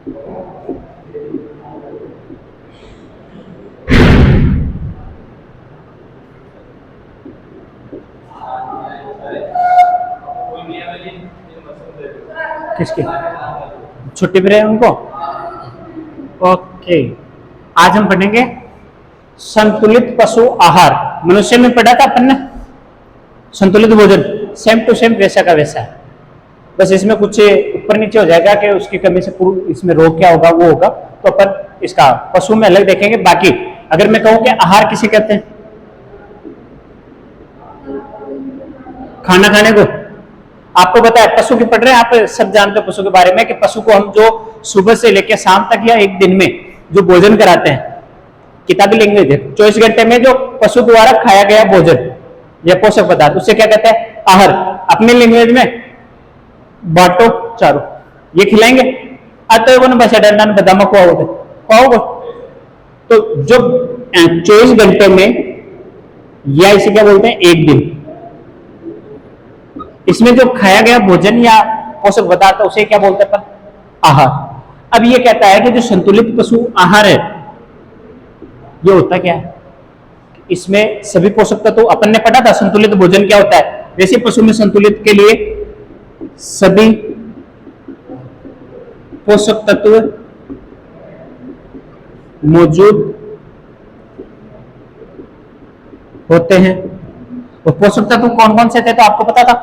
किसकी छुट्टी पे रहे उनको? ओके, आज हम पढ़ेंगे संतुलित पशु आहार। मनुष्य में पढ़ा था अपन ने संतुलित भोजन, सेम टू सेम वैसा का वैसा है, बस इसमें कुछ ऊपर नीचे हो जाएगा कि उसकी कमी से पूर्ण इसमें रोग क्या होगा वो होगा, तो अपन इसका पशु में अलग देखेंगे। बाकी अगर मैं कहूं कि आहार किसे कहते हैं, खाना खाने को, आपको पता है पशु की पढ़ रहे हैं, आप सब जानते हो पशु के बारे में कि पशु को हम जो सुबह से लेकर शाम तक या एक दिन में जो भोजन कराते हैं, किताबी लैंग्वेज है 24 घंटे में जो पशु द्वारा खाया गया भोजन या पोषक पदार्थ, उससे क्या कहते हैं? आहार। अपनी लैंग्वेज में बाटो चारो, ये खिलाएंगे अतः बस डंडा बदामा खुआओगे। तो जो 24 घंटे में या इसे क्या बोलते हैं एक दिन, इसमें जो खाया गया भोजन या पोषक पदार्थ उसे क्या बोलते हैं? आहार। अब ये कहता है कि जो संतुलित पशु आहार है ये होता क्या है? इसमें सभी पोषक तत्व, तो अपन ने पढ़ा था संतुलित भोजन क्या होता है, वैसे पशु में संतुलित के लिए सभी पोषक तत्व मौजूद होते हैं। और पोषक तत्व कौन कौन से थे तो आपको पता था,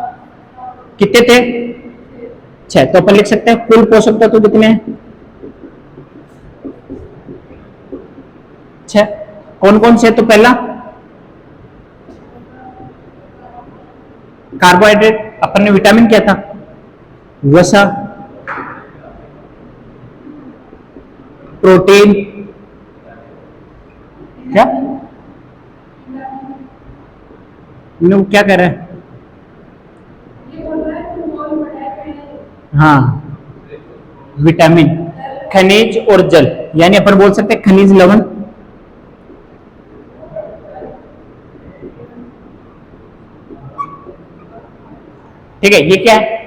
कितने थे? 6। तो अपन लिख सकते हैं कुल पोषक तत्व कितने हैं? 6। कौन कौन से? तो पहला कार्बोहाइड्रेट, अपन ने विटामिन क्या था? वसा, प्रोटीन, क्या वो क्या कह रहे हैं? हाँ, विटामिन, खनिज और जल, यानी अपन बोल सकते हैं खनिज लवण। ठीक है, ये क्या है?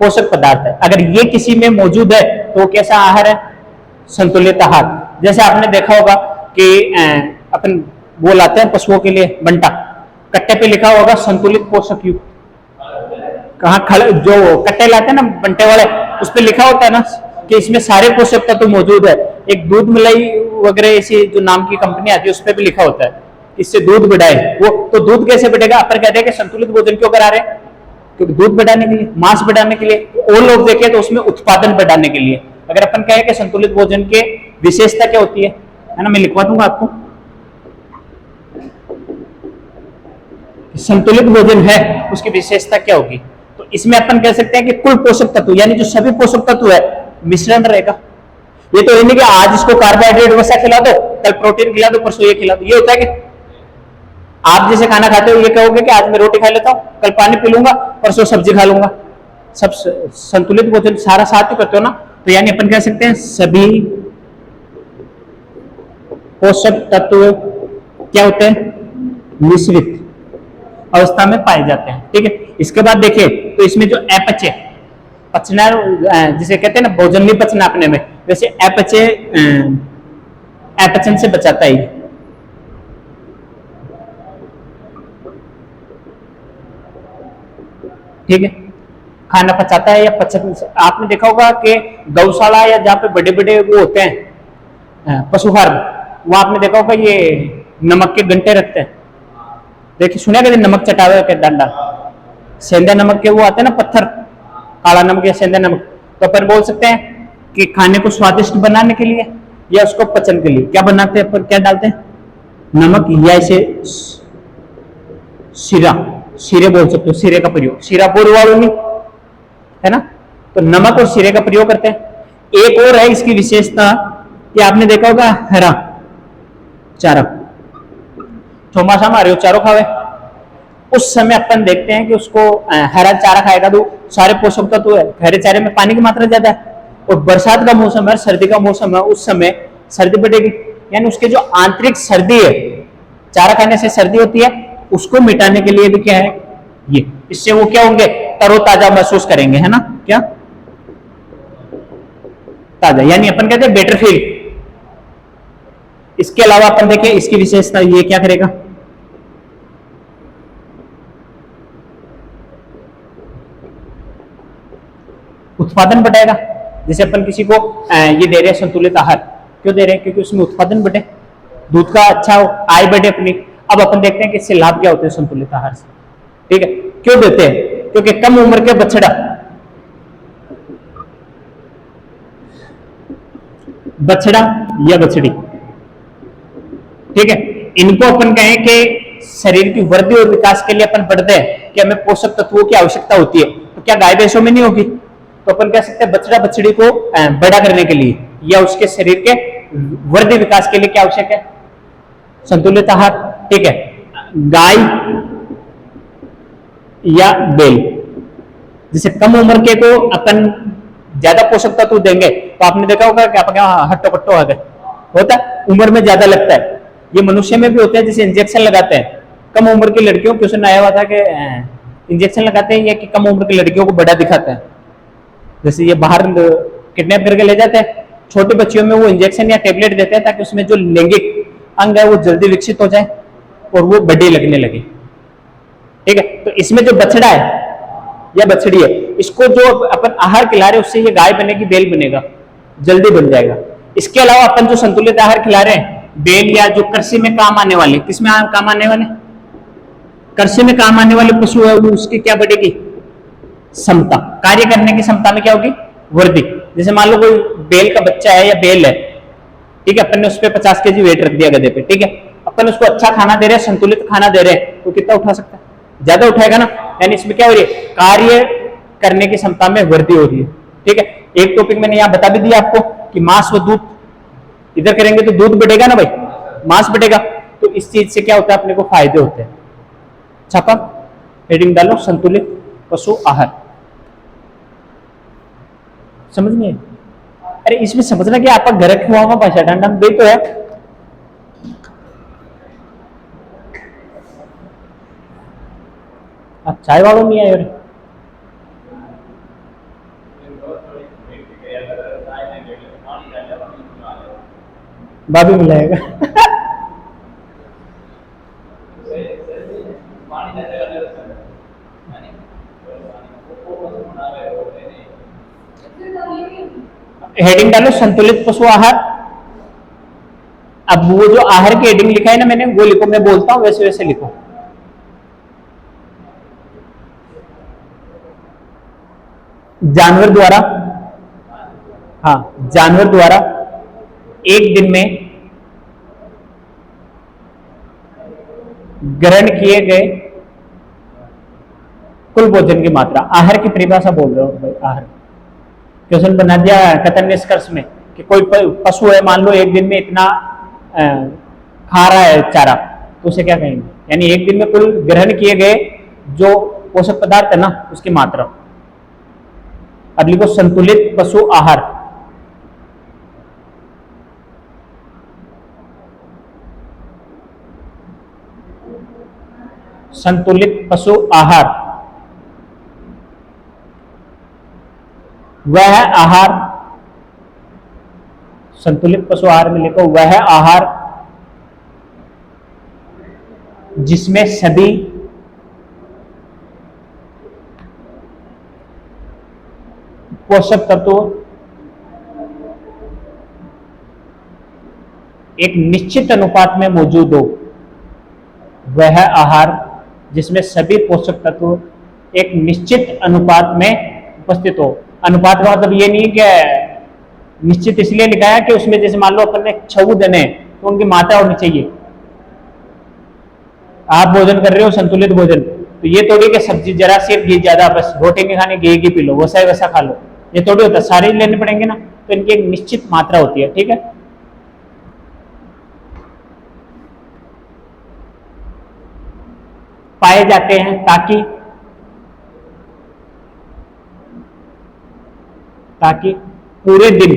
पोषक पदार्थ है। अगर ये किसी में मौजूद है तो कैसा आहार है? संतुलित आहार। जैसे आपने देखा होगा कि अपन वो लाते हैं पशुओं के लिए बंटा, कट्टे पे लिखा होगा संतुलित पोषक युक्त। कहाँ खड़े जो कट्टे लाते हैं ना बंटे वाले, उस पर लिखा होता है ना कि इसमें सारे पोषक तत्व तो मौजूद है। एक दूध मलाई वगैरह ऐसी जो नाम की कंपनी आती है उस पर भी लिखा होता है इससे दूध बढ़ाए। वो तो दूध कैसे बढ़ेगा? अपन कहते हैं कि संतुलित भोजन क्यों करा रहे हैं? क्योंकि दूध बढ़ाने के लिए, मांस बढ़ाने के लिए, और लोग देखें तो उसमें उत्पादन बढ़ाने के लिए। अगर अपन कहें कि संतुलित भोजन के विशेषता क्या होती है ना, मैं लिखवा दूंगा आपको। संतुलित भोजन है उसकी विशेषता क्या होगी, तो इसमें अपन कह सकते हैं कि कुल पोषक तत्व यानी जो सभी पोषक तत्व है मिश्रण रहेगा। ये तो नहीं कि आज इसको कार्बोहाइड्रेट वसा खिला दो, कल प्रोटीन खिला दो, परसों ये खिला दो। ये होता है कि आप जैसे खाना खाते हो ये कहोगे कि आज मैं रोटी खा लेता हूं, कल पानी पी लूंगा, परसों सब्जी खा लूंगा। सब संतुलित भोजन सारा साथ ही करते हो ना, तो यानी अपन कह सकते हैं सभी पोषक तत्व क्या होते हैं? मिश्रित अवस्था में पाए जाते हैं। ठीक है, इसके बाद देखिए तो इसमें जो अपचय, पचना जिसे कहते हैं ना भोजन नहीं पचना अपने में, वैसे अपचय अपचन से बचाता है। ठीक है, खाना पचाता है या पचन। आपने देखा होगा कि गौशाला या जहाँ पे बड़े बड़े वो होते हैं पशु फार्म, वहां आपने देखा होगा ये नमक के घंटे रखते हैं। देखिए सुनिए कभी नमक चटावे के डंडा, सेंधा नमक के वो आते हैं ना पत्थर, काला नमक या सेंधा नमक। तो अपन बोल सकते हैं कि खाने को स्वादिष्ट बनाने के लिए या उसको पचन के लिए क्या बनाते हैं अपन? क्या डालते हैं? नमक या इसे सीरा, सीरे बोल सकते हो, सीरे का प्रयोग, सीरा बोल वालों नहीं है ना, तो नमक और सीरे का प्रयोग करते हैं। एक और है इसकी विशेषता कि आपने देखा होगा हरा चारा, चौमासा में हरे चारों खावे, उस समय अपन देखते हैं कि उसको हरा चारा खाएगा तो सारे पोषक तत्व है। हरे चारे में पानी की मात्रा ज्यादा है, और बरसात का मौसम है, सर्दी का मौसम है, उस समय सर्दी बढ़ेगी, यानी उसके जो आंतरिक सर्दी है, चारा खाने से सर्दी होती है, उसको मिटाने के लिए भी क्या है ये, इससे वो क्या होंगे? तरोताजा महसूस करेंगे, है ना? क्या ताजा, यानी अपन कहते हैं बेटर फील। इसके अलावा अपन देखें इसकी विशेषता, ये क्या करेगा, उत्पादन बढ़ाएगा। जैसे अपन किसी को ये दे रहे हैं संतुलित आहार, क्यों दे रहे हैं, क्योंकि उसमें उत्पादन बढ़े, दूध का अच्छा हो, आय बढ़े अपनी। अब अपन देखते हैं कि इससे लाभ क्या होते हैं संतुलित आहार से, ठीक है। क्यों देते हैं, क्योंकि कम उम्र के बछड़ा या बछड़ी, ठीक है, इनको अपन कहें कि शरीर की वृद्धि और विकास के लिए अपन पढ़ते हैं कि हमें पोषक तत्वों की आवश्यकता होती है, तो क्या गाय भैंसों में नहीं होगी, तो अपन कह सकते हैं बछड़ा बछड़ी को बड़ा करने के लिए या उसके शरीर के वृद्धि विकास के लिए क्या आवश्यक है, संतुलित आहार, ठीक है। गाय या बैल, जैसे कम उम्र के को अपन ज्यादा पोषक तत्व देंगे तो आपने देखा होगा कि आप हट्टो कट्टो आ गए, होता है, उम्र में ज्यादा लगता है। ये मनुष्य में भी होता है, जैसे इंजेक्शन लगाते हैं कम उम्र की लड़कियों को, क्वेश्चन आया हुआ था कि इंजेक्शन लगाते हैं या कि कम उम्र की लड़कियों को बड़ा दिखाता है। जैसे ये बाहर किडनैप करके ले जाते हैं छोटे बच्चियों में, वो इंजेक्शन या टेबलेट देते हैं ताकि उसमें जो लैंगिक अंग है वो जल्दी विकसित हो जाए और वो बड़ी लगने लगे, ठीक है। तो इसमें जो बछड़ा है या बछड़ी है, इसको जो अपन आहार खिला रहे हैं उससे ये गाय बनेगी, बैल बनेगा, जल्दी बन जाएगा। इसके अलावा अपन जो संतुलित आहार खिला रहे हैं, बैल या जो कृषि में काम आने वाले, किसमें काम आने वाले, कृषि में काम आने वाले पशु है, उसकी क्या बढ़ेगी, क्षमता, कार्य करने की क्षमता में क्या होगी, वृद्धि। जैसे मान लो कोई बैल का बच्चा है या बैल है, ठीक है, अपन ने उस पर 50 केजी वेट रख दिया गधे पे, ठीक है, अपन उसको अच्छा खाना दे रहे हैं, संतुलित खाना दे रहे हैं, तो कितना उठा सकता है, ज्यादा उठाएगा ना, यानी इसमें क्या हो रही है, कार्य करने की क्षमता में वृद्धि हो रही है, ठीक है। एक टॉपिक मैंने यहां बता भी दिया आपको कि मांस व दूध, इधर करेंगे तो दूध बढ़ेगा ना भाई, मांस बढ़ेगा, तो इस चीज से क्या होता है, अपने को फायदे होते हैं। छापा हेडिंग डालो, संतुलित पशु आहार, समझ नहीं है? अरे इसमें समझना कि आपका घर क्यों हुआ भाषा डंडा दे तो है, चाय वालों नहीं आए, भाभी मिलाएगा हेडिंग डालो संतुलित पशु आहार। अब वो जो आहार की हेडिंग लिखा है ना मैंने, वो लिखो, मैं बोलता हूं वैसे वैसे लिखो। जानवर द्वारा, हाँ, जानवर द्वारा एक दिन में ग्रहण किए गए कुल भोजन की मात्रा, आहार की परिभाषा बोल रहे हो भाई, आहार क्वेश्चन बना दिया कथन निष्कर्ष में कि कोई पशु है, मान लो एक दिन में इतना खा रहा है चारा, तो उसे क्या कहेंगे, यानी एक दिन में कुल ग्रहण किए गए जो पोषक पदार्थ है ना उसकी मात्रा। अब लिखो संतुलित पशु आहार, संतुलित पशु आहार वह आहार, संतुलित पशु आहार में लिखो वह आहार जिसमें सभी पोषक तत्व एक निश्चित अनुपात में मौजूद हो, वह आहार जिसमें सभी पोषक तत्व एक निश्चित अनुपात में उपस्थित हो। अनुपात का मतलब ये नहीं कि निश्चित इसलिए लिखा है कि उसमें जैसे मान लो अपन ने 6 देने तो उनकी मात्रा होनी चाहिए। आप भोजन कर रहे हो संतुलित भोजन, तो ये थोड़ी कि सब्जी जरा सिर्फ घी ज्यादा, बस रोटी नहीं खानी घी पी लो, वैसा वैसा खा लो, ये थोड़ी होता, सारे लेने पड़ेंगे ना, तो इनकी एक निश्चित मात्रा होती है, ठीक है। पाए जाते हैं ताकि पूरे दिन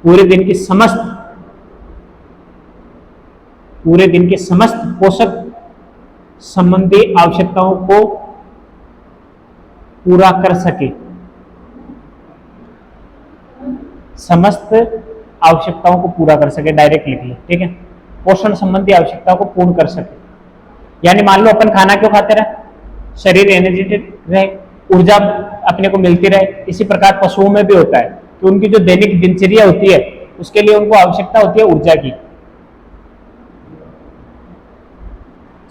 पूरे दिन की समस्त पोषक संबंधी आवश्यकताओं को पूरा कर सके, समस्त आवश्यकताओं को पूरा कर सके, डायरेक्ट लिख ले, ठीक है। पोषण संबंधी आवश्यकताओं को पूर्ण कर सके, यानी मान लो अपन खाना क्यों खाते रहे, शरीर एनर्जेटिक रहे, ऊर्जा अपने को मिलती रहे। इसी प्रकार पशुओं में भी होता है कि उनकी जो दैनिक दिनचर्या होती है उसके लिए उनको आवश्यकता होती है ऊर्जा की।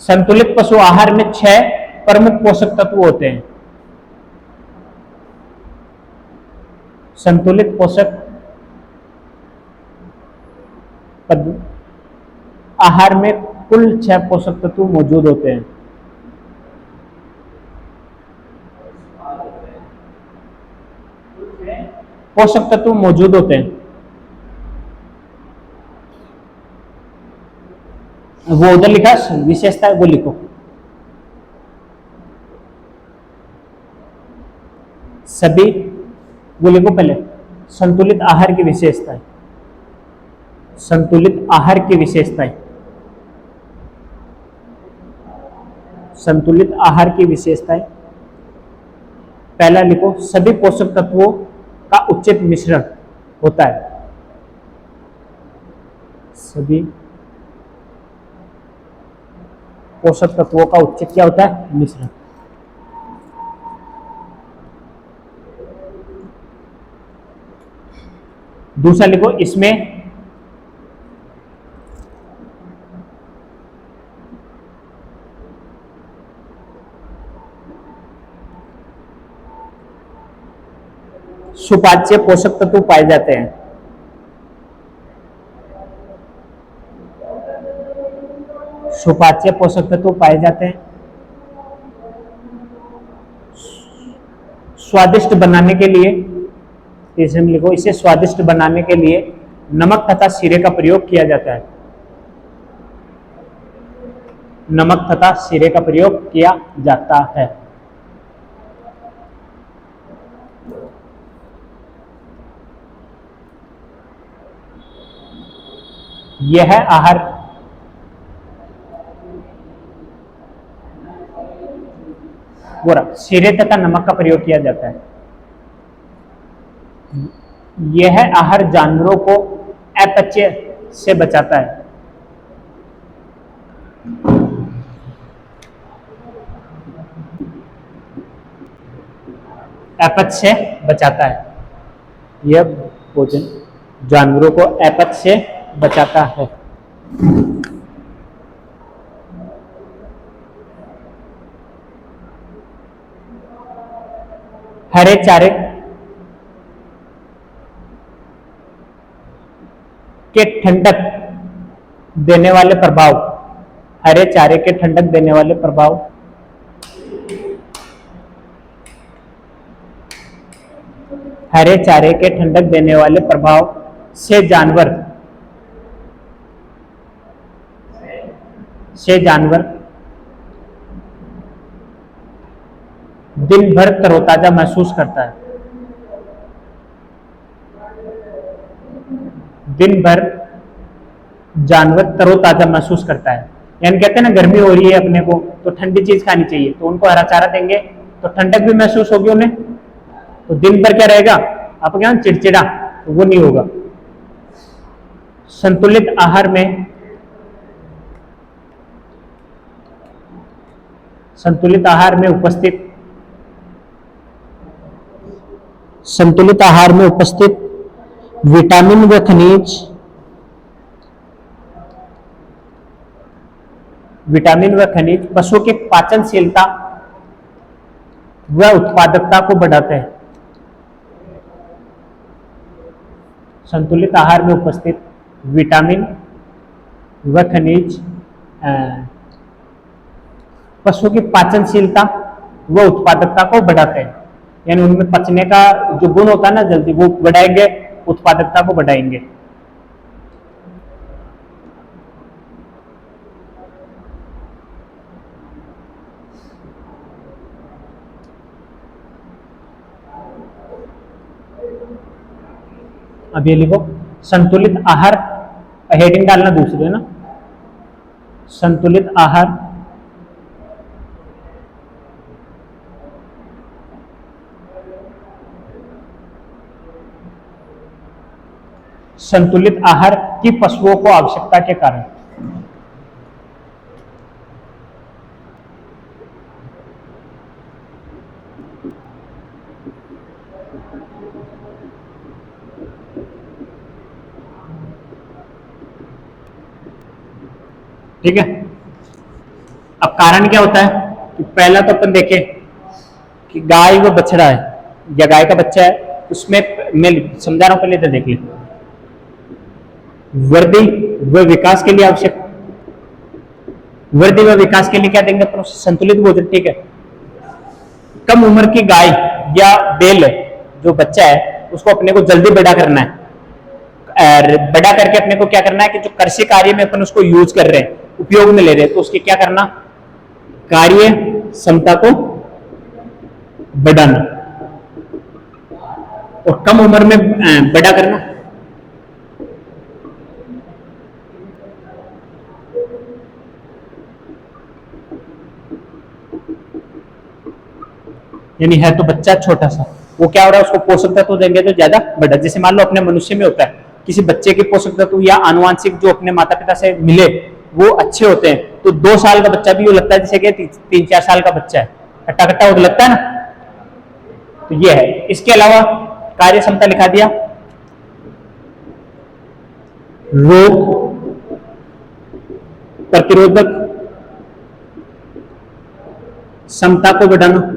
संतुलित पशु आहार में 6 प्रमुख पोषक तत्व होते हैं। संतुलित पोषक आहार में कुल 6 पोषक तत्व मौजूद होते हैं। पोषक तत्व मौजूद होते हैं, वो उधर लिखा विशेषता है, वो लिखो। सभी वो लिखो पहले, संतुलित आहार की विशेषताएं, संतुलित आहार की विशेषताएं, संतुलित आहार की विशेषताएं। पहला लिखो, सभी पोषक तत्वों का उचित मिश्रण होता है, सभी पोषक तत्वों का उचित क्या होता है, मिश्रण। दूसरा लिखो, इसमें सुपाच्य पोषक तत्व पाए जाते हैं। सुपाच्य पोषक तत्व पाए जाते हैं। स्वादिष्ट बनाने के लिए, इसे लिखो, इसे स्वादिष्ट बनाने के लिए नमक तथा सीरे का प्रयोग किया जाता है, नमक तथा सीरे का प्रयोग किया जाता है। यह आहार सीरे तथा नमक का प्रयोग किया जाता है। यह आहार जानवरों को अपचय से बचाता है, अपच से बचाता है। यह भोजन जानवरों को अपच से बचाता है। हरे चारे के ठंडक देने वाले प्रभाव, हरे चारे के ठंडक देने वाले प्रभाव, हरे चारे के ठंडक देने वाले प्रभाव से जानवर दिन भर तरोताजा महसूस करता है, दिन भर जानवर तरोताजा महसूस करता है। यानी कहते हैं ना, गर्मी हो रही है अपने को तो ठंडी चीज खानी चाहिए, तो उनको हरा चारा देंगे तो ठंडक भी महसूस होगी उन्हें, तो दिन भर क्या रहेगा, आप क्या चिड़चिड़ा, तो वो नहीं होगा। संतुलित आहार में, संतुलित आहार में उपस्थित, संतुलित आहार में उपस्थित विटामिन व खनिज, विटामिन व खनिज पशु के पाचनशीलता व उत्पादकता को बढ़ाते हैं। संतुलित आहार में उपस्थित विटामिन व खनिज पशु की पाचनशीलता व उत्पादकता को बढ़ाते हैं, यानी उनमें पचने का जो गुण होता है ना जल्दी, वो बढ़ाएंगे, उत्पादकता को बढ़ाएंगे। अब ये लिखो, संतुलित आहार, हेडिंग डालना दूसरे ना, संतुलित आहार संतुलित आहार की पशुओं को आवश्यकता के कारण। ठीक है, अब कारण क्या होता है कि पहला तो अपन देखें कि गाय व बछड़ा है या गाय का बच्चा है, उसमें मैं समझा रहा हूं, पहले तो देख ले। वृद्धि व विकास के लिए आवश्यक, वृद्धि व विकास के लिए क्या देंगे अपन? संतुलित भोजन। ठीक है, कम उम्र की गाय या बैल जो बच्चा है उसको अपने को जल्दी बड़ा करना है, और बड़ा करके अपने को क्या करना है कि जो कृषि कार्य में अपन उसको यूज कर रहे हैं, उपयोग में ले रहे हैं, तो उसकी क्या करना? कार्य क्षमता को बढ़ाना और कम उम्र में बड़ा करना। यानी है तो बच्चा छोटा सा, वो क्या हो रहा है, उसको पोषक तत्व देंगे तो ज्यादा बड़ा। जैसे मान लो अपने मनुष्य में होता है, किसी बच्चे के पोषक तत्व या आनुवांशिक जो अपने माता पिता से मिले वो अच्छे होते हैं, तो 2 साल का बच्चा भी वो लगता है जैसे कि 3-4 साल का बच्चा है, खट्टा खट्टा वो लगता है ना। तो ये है। इसके अलावा कार्य क्षमता लिखा दिया, रोग प्रतिरोधक क्षमता को बढ़ाना।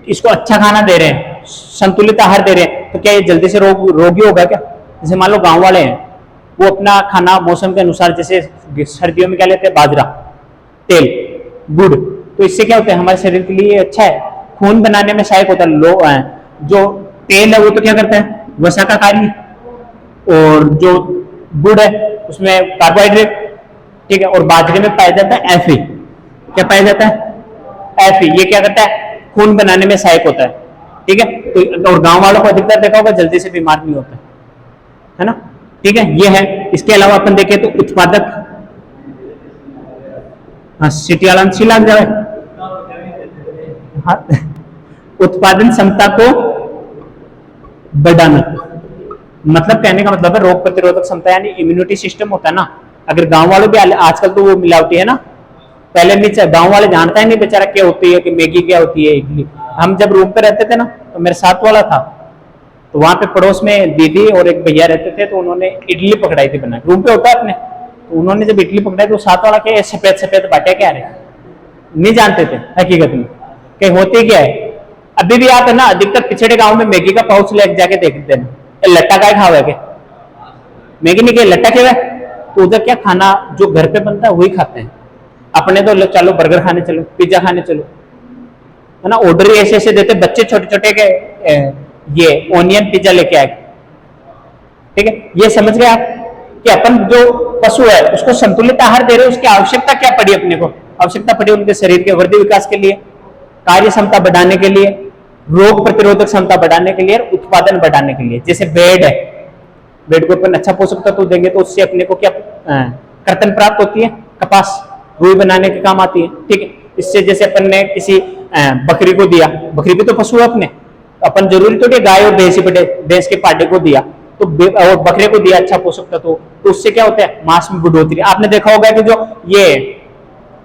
इसको अच्छा खाना दे रहे हैं, संतुलित आहार दे रहे हैं, तो क्या ये जल्दी से रोगी होगा क्या? जैसे मान लो गांव वाले हैं, वो अपना खाना मौसम के अनुसार, जैसे सर्दियों में क्या लेते हैं? बाजरा, तेल, गुड़, तो इससे क्या होता है? हमारे शरीर के लिए अच्छा है, खून बनाने में सहायक होता है। जो तेल है वो तो क्या करता है? वसा का कार्य, और जो गुड़ है उसमें कार्बोहाइड्रेट। ठीक है, और बाजरे में पाया जाता है एफी। क्या पाया जाता है? एफी। ये क्या करता है? खून बनाने में सहायक होता है। ठीक है, तो और गांव वालों को अधिकतर देखा होगा जल्दी से बीमार नहीं होता है ना। ठीक है, ये है। इसके अलावा अपन देखें तो उत्पादक, हाँ सिटी वाला लग जाए, हाँ, उत्पादन क्षमता को बढ़ाना। मतलब कहने का मतलब है रोग प्रतिरोधक क्षमता, यानी इम्यूनिटी सिस्टम होता है ना। अगर गांव वालों भी आजकल तो वो मिलावटी है ना, पहले नहीं, गांव वाले जानता ही नहीं बेचारा क्या होती है, कि मैगी क्या होती है, इडली। हम जब रूम पे रहते थे ना, तो मेरे साथ वाला था, तो वहां पे पड़ोस में दीदी और एक भैया रहते थे, तो उन्होंने इडली पकड़ाई थी बना, रूम पे होता है अपने। तो उन्होंने जब इडली पकड़ाई तो साथ वाला क्या सफेद सफेद बाटिया क्या रहे, नहीं जानते थे हकीकत में कि होती क्या है। अभी भी आप है ना अधिकतर पिछड़े गांव में मैगी का पाउच ले जाके देख देना, लट्टा काय खावे के, मैगी नहीं, लट्टा क्या है। तो उधर क्या खाना जो घर पे बनता है वही खाते हैं। अपने तो चलो बर्गर खाने चलो, पिज्जा खाने चलो, है ना। ऑर्डर ऐसे ऐसे देते बच्चे छोटे छोटे के, ये ओनियन पिज्जा लेके आए। ठीक है, ये समझ गए आप कि अपन जो पशु है उसको संतुलित आहार दे रहे हैं, उसकी आवश्यकता क्या पड़ी अपने को? आवश्यकता पड़ी उनके शरीर के वृद्धि विकास के लिए, कार्य क्षमता बढ़ाने के लिए, रोग प्रतिरोधक क्षमता बढ़ाने के लिए, और उत्पादन बढ़ाने के लिए। जैसे बेड है, बेड को अपन अच्छा पोषक तत्व देंगे तो उससे अपने को क्या कर्तन प्राप्त होती है? कपास, रुई बनाने के काम आती है। ठीक है, इससे जैसे अपन ने किसी बकरी को दिया, बकरी भी तो पशु है अपने, अपन जरूरी तो नहीं गाय और भैंस के पाडे को दिया, तो और बकरे को दिया अच्छा पोषक तत्व, तो उससे क्या होता है? मांस में बढ़ोतरी। आपने देखा होगा कि जो ये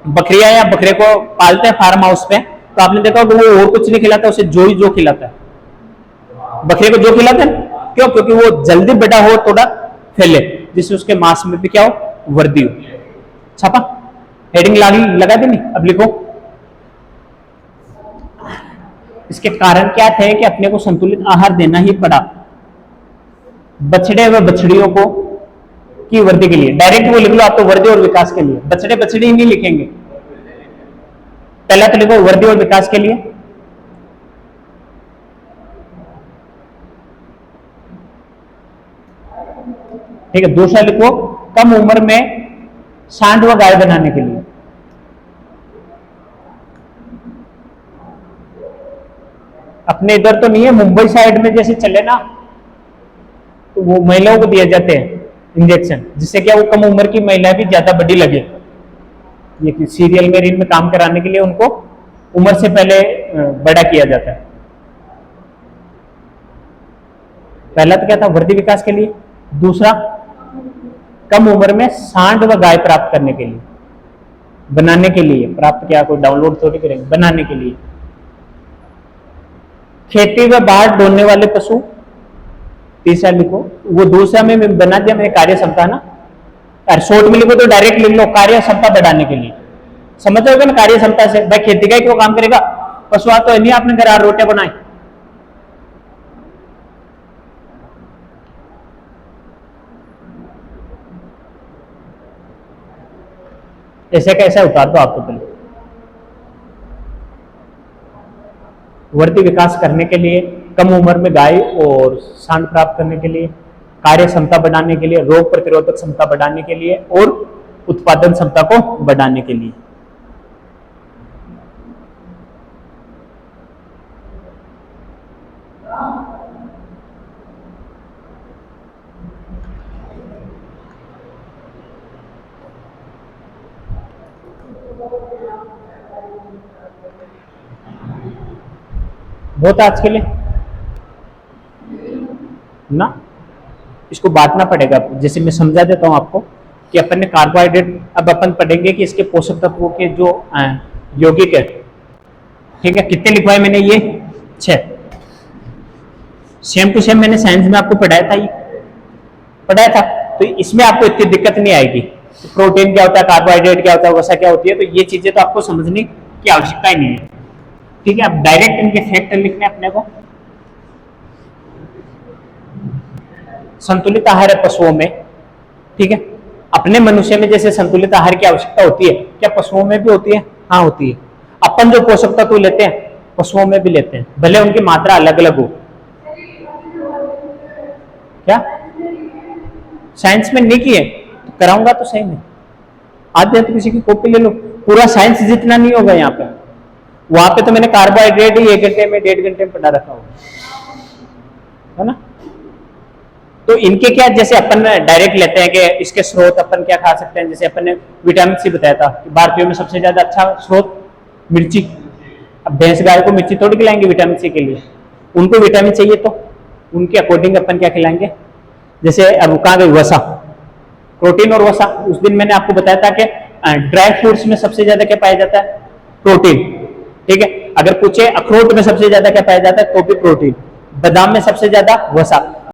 बकरियां या बकरे को पालते हैं फार्म हाउस पे, तो आपने देखा होगा वो और कुछ नहीं खिलाता, उसे जो खिलाता है, बकरे को जो खिलाते हैं। क्यों? क्योंकि वो जल्दी बड़ा हो, थोड़ा फैले, जिससे उसके मांस में भी क्या हो? वृद्धि हो। छापा, हेडिंग लगा दी नहीं, अब लिखो। इसके कारण क्या थे कि अपने को संतुलित आहार देना ही पड़ा बछड़े व बछड़ियों को की वृद्धि के लिए। डायरेक्ट वो लिख लो आप तो, वृद्धि और विकास के लिए, बछड़े बछड़ी नहीं लिखेंगे। पहला तो लिखो वृद्धि और विकास के लिए, ठीक है। दूसरा लिखो कम उम्र में सांड व गाय बनाने के लिए। अपने इधर तो नहीं है, मुंबई साइड में जैसे चले ना, तो वो महिलाओं को दिए जाते हैं इंजेक्शन, जिससे क्या वो कम उम्र की महिला भी ज्यादा बड़ी लगे। ये सीरियल में रील में काम कराने के लिए उनको उम्र से पहले बड़ा किया जाता है। पहला तो क्या था, वृद्धि विकास के लिए, दूसरा कम उम्र में सांड व गाय प्राप्त करने के लिए, बनाने के लिए, प्राप्त क्या कोई डाउनलोड थोड़ी करेंगे, बनाने के लिए। खेती व बाढ़ डोलने वाले पशु, तीसरा लिखो, वो दूसरा में बना दिया मैंने कार्य क्षमता ना, और शॉर्ट में लिखो तो डायरेक्ट लिख लो कार्य क्षमता बढ़ाने के लिए। समझ रहे ना कार्य क्षमता से, भाई खेती का क्यों काम करेगा, पशु आ तो नहीं आपने घर रोटियां बनाई। ऐसे कैसे उतार दो आपको पहले। वृद्धि विकास करने के लिए, कम उम्र में गाय और सांड प्राप्त करने के लिए, कार्य क्षमता बढ़ाने के लिए, रोग प्रतिरोधक क्षमता बढ़ाने के लिए और उत्पादन क्षमता को बढ़ाने के लिए। बहुत आज के लिए ना, इसको बांटना पड़ेगा। जैसे मैं समझा देता हूं आपको कि अपन ने कार्बोहाइड्रेट, अब अपन पढ़ेंगे कि इसके पोषक तत्वों के जो यौगिक है, ठीक है, कितने लिखवाए मैंने, ये 6। सेम टू सेम मैंने साइंस में आपको पढ़ाया था, ये पढ़ाया था, तो इसमें आपको इतनी दिक्कत नहीं आएगी। तो प्रोटीन क्या होता है, कार्बोहाइड्रेट क्या होता है, वसा क्या होती है, तो ये चीजें तो आपको समझने की आवश्यकता ही नहीं है, ठीक है। अब डायरेक्ट इनके फैक्ट लिखने अपने को। संतुलित आहार है पशुओं में, ठीक है। अपने मनुष्य में जैसे संतुलित आहार की आवश्यकता होती है, क्या पशुओं में भी होती है? हाँ होती है। अपन जो पोषक तत्व लेते हैं पशुओं में भी लेते हैं, भले उनकी मात्रा अलग अलग हो। क्या साइंस में नहीं किए तो कराऊंगा तो सही में, आज तो किसी की कॉपी ले लो, पूरा साइंस जितना नहीं होगा यहाँ पे। वहां पे तो मैंने कार्बोहाइड्रेट ही 1 घंटे में 1.5 घंटे में पढ़ा रखा होगा, है ना। तो इनके क्या, जैसे अपन डायरेक्ट लेते हैं कि इसके स्रोत अपन क्या खा सकते हैं, जैसे अपन ने विटामिन सी बताया था कि भारतीयों में सबसे ज्यादा अच्छा स्रोत मिर्ची। अब भैंस गाय को मिर्ची थोड़ी खिलाएंगे विटामिन सी के लिए, उनको विटामिन चाहिए तो उनके अकॉर्डिंग अपन क्या खिलाएंगे। जैसे अब कहाँ गई वसा, प्रोटीन और वसा। उस दिन मैंने आपको बताया था कि ड्राई फ्रूट्स में सबसे ज्यादा क्या पाया जाता है, प्रोटीन, ठीक है। अगर पूछे अखरोट में सबसे ज्यादा क्या पाया जाता है तो भी प्रोटीन, बादाम में सबसे ज्यादा वसा।